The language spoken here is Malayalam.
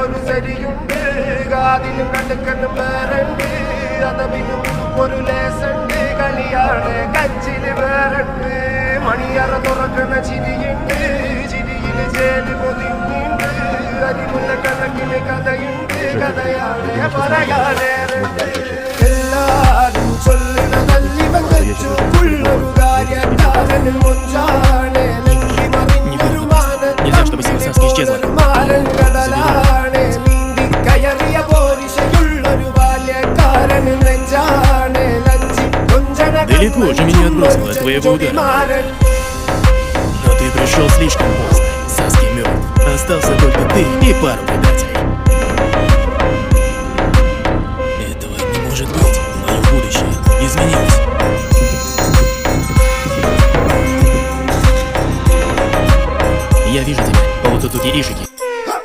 ഒരു ശരിയുണ്ട്, കാതിലും കടുക്കനും വേറുണ്ട്, അതവിനും ഒരു ലേസുണ്ട്, കളിയാണ് കച്ചില് വേറുണ്ട്. മണിയറ തുറക്കുന്ന ചിരിയുണ്ട്, ചിരിയില് ചേല് പൊതിഞ്ഞുണ്ട്, അരിമുല്ല കണക്കിന് കഥയുണ്ട്, കഥയാണ് പറയാനേറുണ്ട്. എല്ലാരും ചൊല്ലുന്ന നല്ലിവൻ വെച്ചു ഉള്ളൊരു കാര്യക്കാരന് മൊഞ്ചാണ്, നെല്ലി മറിഞ്ഞൊരു മാനൊരു മാരൻ കടലാണ്, നീന്തി കയറിയ പോരിശയുള്ളൊരു ബാല്യക്കാരന് നെഞ്ചാണ്, ലഞ്ചി കൊഞ്ചന മാരൻ. Но ты пришел слишком поздно, Саски мертв. Остался только ты и пару предателей. Этого не может быть. Мое будущее изменилось. Я вижу тебя. Вот тут эти ришики.